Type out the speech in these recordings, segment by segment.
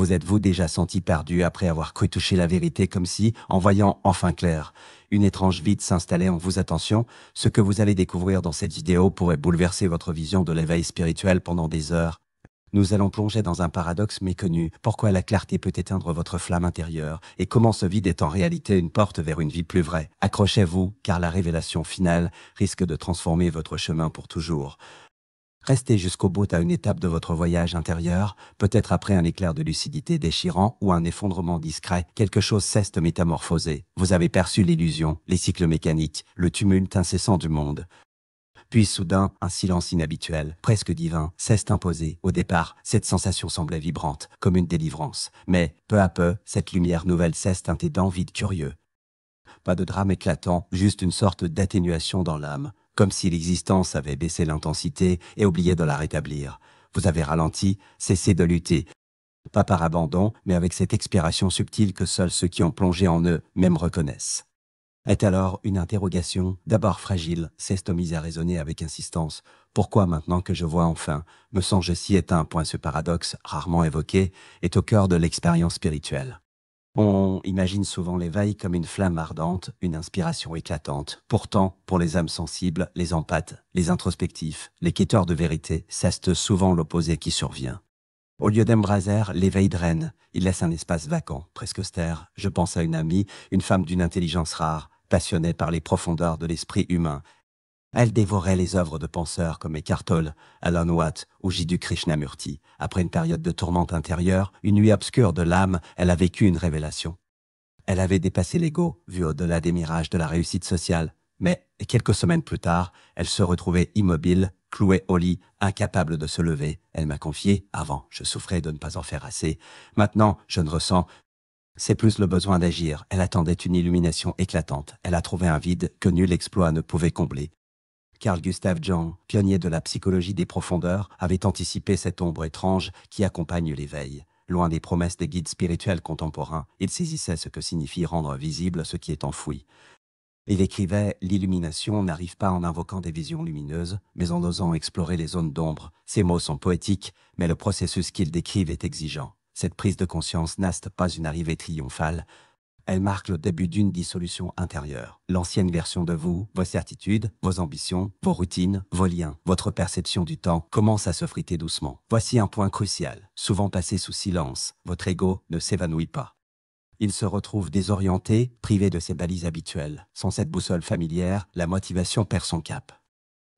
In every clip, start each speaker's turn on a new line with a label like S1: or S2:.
S1: Vous êtes-vous déjà senti perdu après avoir cru toucher la vérité comme si, en voyant enfin clair, une étrange vide s'installait en vous? Attention, ce que vous allez découvrir dans cette vidéo pourrait bouleverser votre vision de l'éveil spirituel pendant des heures. Nous allons plonger dans un paradoxe méconnu. Pourquoi la clarté peut éteindre votre flamme intérieure et comment ce vide est en réalité une porte vers une vie plus vraie. Accrochez-vous, car la révélation finale risque de transformer votre chemin pour toujours. Restez jusqu'au bout à une étape de votre voyage intérieur, peut-être après un éclair de lucidité déchirant ou un effondrement discret, quelque chose cesse de métamorphoser. Vous avez perçu l'illusion, les cycles mécaniques, le tumulte incessant du monde. Puis soudain, un silence inhabituel, presque divin, cesse d'imposer. Au départ, cette sensation semblait vibrante, comme une délivrance. Mais, peu à peu, cette lumière nouvelle cesse teintée d'envie curieux. Pas de drame éclatant, juste une sorte d'atténuation dans l'âme, comme si l'existence avait baissé l'intensité et oublié de la rétablir. Vous avez ralenti, cessé de lutter. Pas par abandon, mais avec cette expiration subtile que seuls ceux qui ont plongé en eux même reconnaissent. Est alors une interrogation, d'abord fragile, s'estomise à résonner avec insistance. Pourquoi maintenant que je vois enfin, me sens-je si éteint? Ce paradoxe, rarement évoqué, est au cœur de l'expérience spirituelle. On imagine souvent l'éveil comme une flamme ardente, une inspiration éclatante. Pourtant, pour les âmes sensibles, les empathes, les introspectifs, les quêteurs de vérité, c'est souvent l'opposé qui survient. Au lieu d'embraser, l'éveil draine. Il laisse un espace vacant, presque austère. Je pense à une amie, une femme d'une intelligence rare, passionnée par les profondeurs de l'esprit humain. Elle dévorait les œuvres de penseurs comme Eckhart Tolle, Alan Watts ou Jiddu Krishnamurti. Après une période de tourmente intérieure, une nuit obscure de l'âme, elle a vécu une révélation. Elle avait dépassé l'ego, vu au-delà des mirages de la réussite sociale. Mais, quelques semaines plus tard, elle se retrouvait immobile, clouée au lit, incapable de se lever. Elle m'a confié, avant, je souffrais de ne pas en faire assez. Maintenant, je ne ressens. C'est plus le besoin d'agir. Elle attendait une illumination éclatante. Elle a trouvé un vide que nul exploit ne pouvait combler. Carl Gustav Jung, pionnier de la psychologie des profondeurs, avait anticipé cette ombre étrange qui accompagne l'éveil. Loin des promesses des guides spirituels contemporains, il saisissait ce que signifie rendre visible ce qui est enfoui. Il écrivait « L'illumination n'arrive pas en invoquant des visions lumineuses, mais en osant explorer les zones d'ombre. » Ces mots sont poétiques, mais le processus qu'ils décrivent est exigeant. Cette prise de conscience n'est pas une arrivée triomphale. Elle marque le début d'une dissolution intérieure. L'ancienne version de vous, vos certitudes, vos ambitions, vos routines, vos liens, votre perception du temps commence à se friter doucement. Voici un point crucial. Souvent passé sous silence, votre ego ne s'évanouit pas. Il se retrouve désorienté, privé de ses balises habituelles. Sans cette boussole familière, la motivation perd son cap.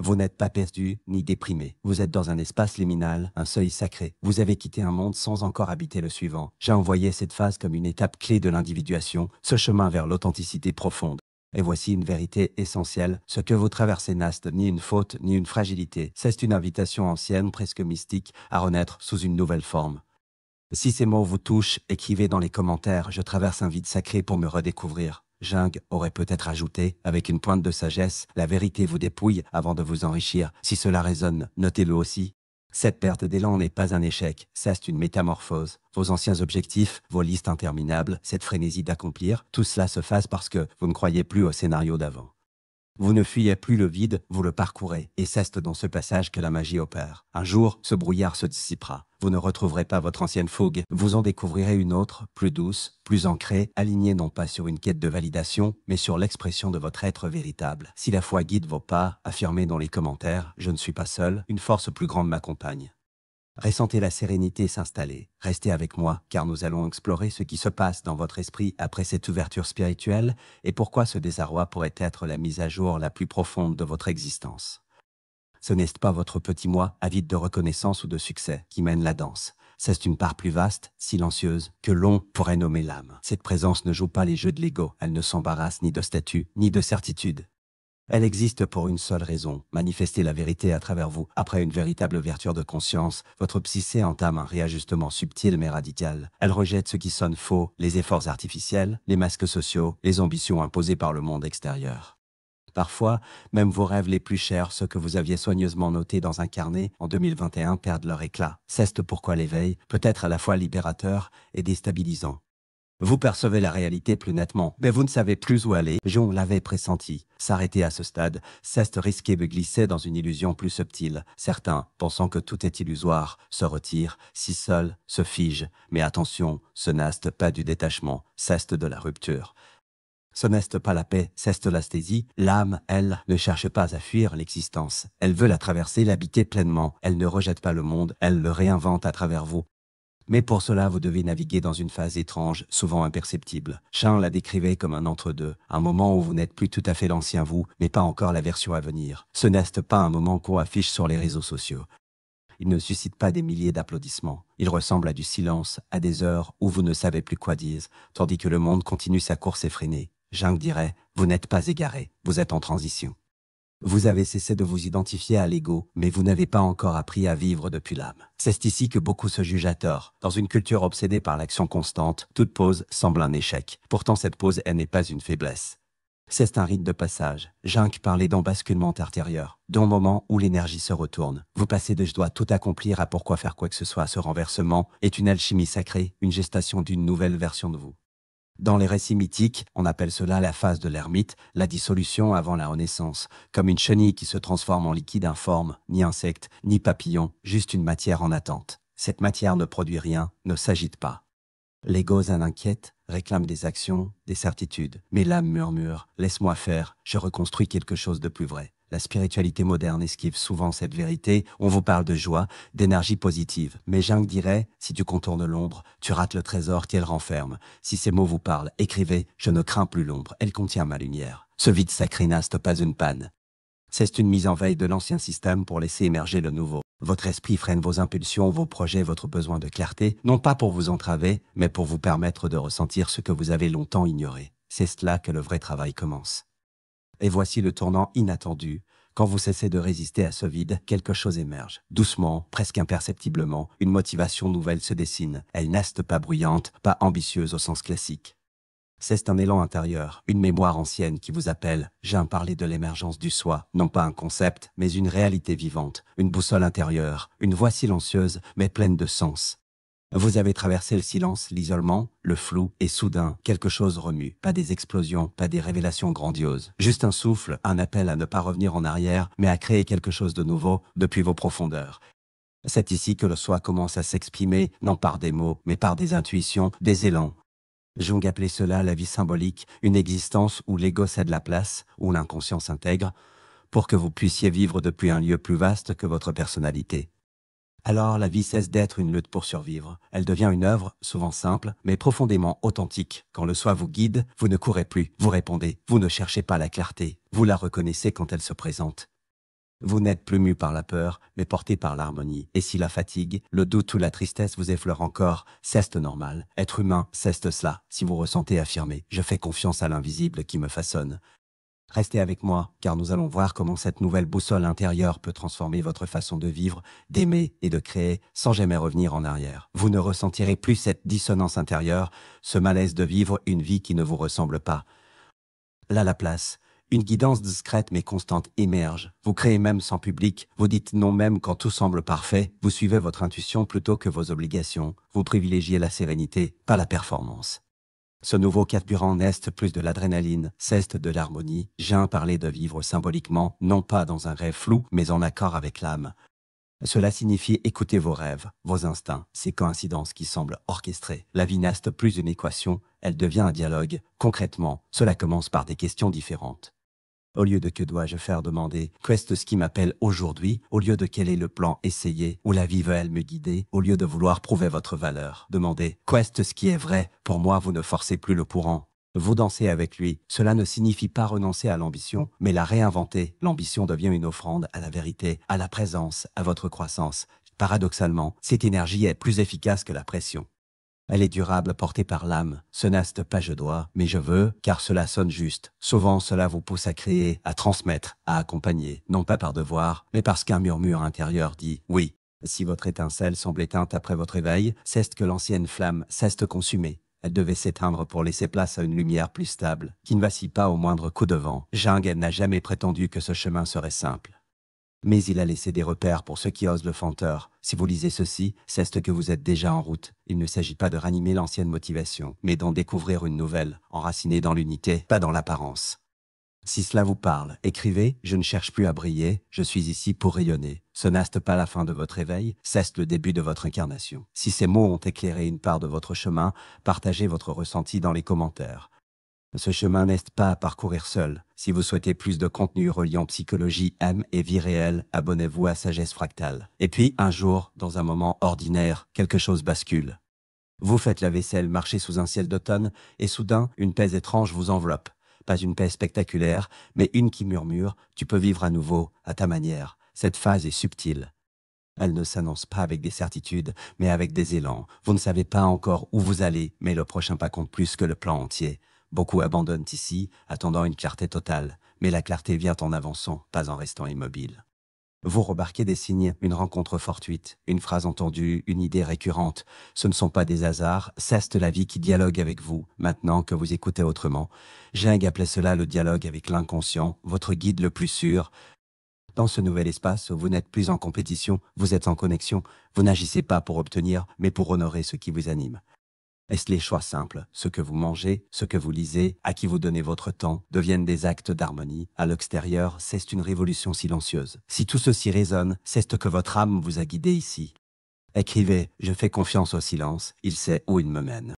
S1: Vous n'êtes pas perdu ni déprimé. Vous êtes dans un espace liminal, un seuil sacré. Vous avez quitté un monde sans encore habiter le suivant. J'ai envoyé cette phase comme une étape clé de l'individuation, ce chemin vers l'authenticité profonde. Et voici une vérité essentielle. Ce que vous traversez n'est ni une faute ni une fragilité. C'est une invitation ancienne, presque mystique, à renaître sous une nouvelle forme. Si ces mots vous touchent, écrivez dans les commentaires « Je traverse un vide sacré pour me redécouvrir ». Jung aurait peut-être ajouté, avec une pointe de sagesse, la vérité vous dépouille avant de vous enrichir. Si cela résonne, notez-le aussi. Cette perte d'élan n'est pas un échec, c'est une métamorphose. Vos anciens objectifs, vos listes interminables, cette frénésie d'accomplir, tout cela se fasse parce que vous ne croyez plus au scénario d'avant. Vous ne fuyez plus le vide, vous le parcourez, et c'est dans ce passage que la magie opère. Un jour, ce brouillard se dissipera. Vous ne retrouverez pas votre ancienne fougue, vous en découvrirez une autre, plus douce, plus ancrée, alignée non pas sur une quête de validation, mais sur l'expression de votre être véritable. Si la foi guide vos pas, affirmez dans les commentaires « Je ne suis pas seul, une force plus grande m'accompagne ». Ressentez la sérénité s'installer. Restez avec moi, car nous allons explorer ce qui se passe dans votre esprit après cette ouverture spirituelle et pourquoi ce désarroi pourrait être la mise à jour la plus profonde de votre existence. Ce n'est pas votre petit moi, avide de reconnaissance ou de succès, qui mène la danse. C'est une part plus vaste, silencieuse, que l'on pourrait nommer l'âme. Cette présence ne joue pas les jeux de l'ego. Elle ne s'embarrasse ni de statut, ni de certitude. Elle existe pour une seule raison, manifester la vérité à travers vous. Après une véritable ouverture de conscience, votre psyché entame un réajustement subtil mais radical. Elle rejette ce qui sonne faux, les efforts artificiels, les masques sociaux, les ambitions imposées par le monde extérieur. Parfois, même vos rêves les plus chers, ceux que vous aviez soigneusement notés dans un carnet en 2021, perdent leur éclat. C'est pourquoi l'éveil peut être à la fois libérateur et déstabilisant. Vous percevez la réalité plus nettement, mais vous ne savez plus où aller. Jung l'avait pressenti. S'arrêter à ce stade, c'est risquer de glisser dans une illusion plus subtile. Certains, pensant que tout est illusoire, se retirent, s'isolent, se figent. Mais attention, ce n'est pas du détachement, c'est de la rupture. Ce n'est pas la paix, c'est l'asthésie. L'âme, elle, ne cherche pas à fuir l'existence. Elle veut la traverser, l'habiter pleinement. Elle ne rejette pas le monde, elle le réinvente à travers vous. Mais pour cela, vous devez naviguer dans une phase étrange, souvent imperceptible. Charles la décrivait comme un entre-deux, un moment où vous n'êtes plus tout à fait l'ancien vous, mais pas encore la version à venir. Ce n'est pas un moment qu'on affiche sur les réseaux sociaux. Il ne suscite pas des milliers d'applaudissements. Il ressemble à du silence, à des heures où vous ne savez plus quoi dire, tandis que le monde continue sa course effrénée. Jung dirait, vous n'êtes pas égaré, vous êtes en transition. Vous avez cessé de vous identifier à l'ego, mais vous n'avez pas encore appris à vivre depuis l'âme. C'est ici que beaucoup se jugent à tort. Dans une culture obsédée par l'action constante, toute pause semble un échec. Pourtant cette pause, elle n'est pas une faiblesse. C'est un rite de passage. Jung parlait d'un basculement intérieur, d'un moment où l'énergie se retourne. Vous passez de « je dois tout accomplir » à « pourquoi faire quoi que ce soit ». Ce renversement est une alchimie sacrée, une gestation d'une nouvelle version de vous. Dans les récits mythiques, on appelle cela la phase de l'ermite, la dissolution avant la renaissance, comme une chenille qui se transforme en liquide informe, ni insecte, ni papillon, juste une matière en attente. Cette matière ne produit rien, ne s'agite pas. L'ego s'en inquiète, réclame des actions, des certitudes. Mais l'âme murmure, laisse-moi faire, je reconstruis quelque chose de plus vrai. La spiritualité moderne esquive souvent cette vérité, on vous parle de joie, d'énergie positive. Mais Jung dirait, si tu contournes l'ombre, tu rates le trésor qu'elle renferme. Si ces mots vous parlent, écrivez, je ne crains plus l'ombre, elle contient ma lumière. Ce vide sacré n'est pas une panne. C'est une mise en veille de l'ancien système pour laisser émerger le nouveau. Votre esprit freine vos impulsions, vos projets, votre besoin de clarté, non pas pour vous entraver, mais pour vous permettre de ressentir ce que vous avez longtemps ignoré. C'est là que le vrai travail commence. Et voici le tournant inattendu. Quand vous cessez de résister à ce vide, quelque chose émerge. Doucement, presque imperceptiblement, une motivation nouvelle se dessine. Elle n'est pas bruyante, pas ambitieuse au sens classique. C'est un élan intérieur, une mémoire ancienne qui vous appelle. J'ai parlé de l'émergence du soi, non pas un concept, mais une réalité vivante, une boussole intérieure, une voix silencieuse, mais pleine de sens. Vous avez traversé le silence, l'isolement, le flou, et soudain, quelque chose remue. Pas des explosions, pas des révélations grandioses. Juste un souffle, un appel à ne pas revenir en arrière, mais à créer quelque chose de nouveau, depuis vos profondeurs. C'est ici que le soi commence à s'exprimer, non par des mots, mais par des intuitions, des élans. Jung appelait cela la vie symbolique, une existence où l'ego cède la place, où l'inconscient s'intègre, pour que vous puissiez vivre depuis un lieu plus vaste que votre personnalité. Alors la vie cesse d'être une lutte pour survivre. Elle devient une œuvre, souvent simple, mais profondément authentique. Quand le soi vous guide, vous ne courez plus, vous répondez, vous ne cherchez pas la clarté, vous la reconnaissez quand elle se présente. Vous n'êtes plus mu par la peur, mais porté par l'harmonie. Et si la fatigue, le doute ou la tristesse vous effleurent encore, c'est normal. Être humain, c'est cela. Si vous ressentez, affirmez, je fais confiance à l'invisible qui me façonne. Restez avec moi, car nous allons voir comment cette nouvelle boussole intérieure peut transformer votre façon de vivre, d'aimer et de créer, sans jamais revenir en arrière. Vous ne ressentirez plus cette dissonance intérieure, ce malaise de vivre une vie qui ne vous ressemble pas. Là, la place. Une guidance discrète mais constante émerge. Vous créez même sans public, vous dites non même quand tout semble parfait, vous suivez votre intuition plutôt que vos obligations, vous privilégiez la sérénité, pas la performance. Ce nouveau carburant n'est plus de l'adrénaline, c'est de l'harmonie. J'ai parlé de vivre symboliquement, non pas dans un rêve flou, mais en accord avec l'âme. Cela signifie écouter vos rêves, vos instincts, ces coïncidences qui semblent orchestrées. La vie n'est plus une équation, elle devient un dialogue. Concrètement, cela commence par des questions différentes. Au lieu de « que dois-je faire ?» demander « qu'est-ce qui m'appelle aujourd'hui ?» Au lieu de « quel est le plan essayé ?» Où la vie veut-elle me guider? Au lieu de vouloir prouver votre valeur, demandez « qu'est-ce qui est vrai ?» Pour moi, vous ne forcez plus le courant. Vous dansez avec lui. Cela ne signifie pas renoncer à l'ambition, mais la réinventer. L'ambition devient une offrande à la vérité, à la présence, à votre croissance. Paradoxalement, cette énergie est plus efficace que la pression. Elle est durable, portée par l'âme. Ce n'est pas « je dois », mais « je veux », car cela sonne juste. Souvent, cela vous pousse à créer, à transmettre, à accompagner, non pas par devoir, mais parce qu'un murmure intérieur dit « oui ». Si votre étincelle semble éteinte après votre éveil, c'est que l'ancienne flamme cesse de consumer. Elle devait s'éteindre pour laisser place à une lumière plus stable, qui ne vacille pas au moindre coup de vent. Jung n'a jamais prétendu que ce chemin serait simple. Mais il a laissé des repères pour ceux qui osent le fanteur. Si vous lisez ceci, c'est ce que vous êtes déjà en route. Il ne s'agit pas de ranimer l'ancienne motivation, mais d'en découvrir une nouvelle, enracinée dans l'unité, pas dans l'apparence. Si cela vous parle, écrivez « Je ne cherche plus à briller, je suis ici pour rayonner ». Ce n'est pas la fin de votre éveil, c'est le début de votre incarnation. Si ces mots ont éclairé une part de votre chemin, partagez votre ressenti dans les commentaires. Ce chemin n'est pas à parcourir seul. Si vous souhaitez plus de contenu reliant psychologie, âme et vie réelle, abonnez-vous à Sagesse Fractale. Et puis, un jour, dans un moment ordinaire, quelque chose bascule. Vous faites la vaisselle, marchez sous un ciel d'automne, et soudain, une paix étrange vous enveloppe. Pas une paix spectaculaire, mais une qui murmure « Tu peux vivre à nouveau, à ta manière ». Cette phase est subtile. Elle ne s'annonce pas avec des certitudes, mais avec des élans. Vous ne savez pas encore où vous allez, mais le prochain pas compte plus que le plan entier. Beaucoup abandonnent ici, attendant une clarté totale. Mais la clarté vient en avançant, pas en restant immobile. Vous remarquez des signes, une rencontre fortuite, une phrase entendue, une idée récurrente. Ce ne sont pas des hasards, c'est la vie qui dialogue avec vous, maintenant que vous écoutez autrement. Jung appelait cela le dialogue avec l'inconscient, votre guide le plus sûr. Dans ce nouvel espace, vous n'êtes plus en compétition, vous êtes en connexion. Vous n'agissez pas pour obtenir, mais pour honorer ce qui vous anime. Est-ce les choix simples, ce que vous mangez, ce que vous lisez, à qui vous donnez votre temps, deviennent des actes d'harmonie? À l'extérieur, c'est une révolution silencieuse. Si tout ceci résonne, c'est ce que votre âme vous a guidé ici. Écrivez « Je fais confiance au silence, il sait où il me mène ».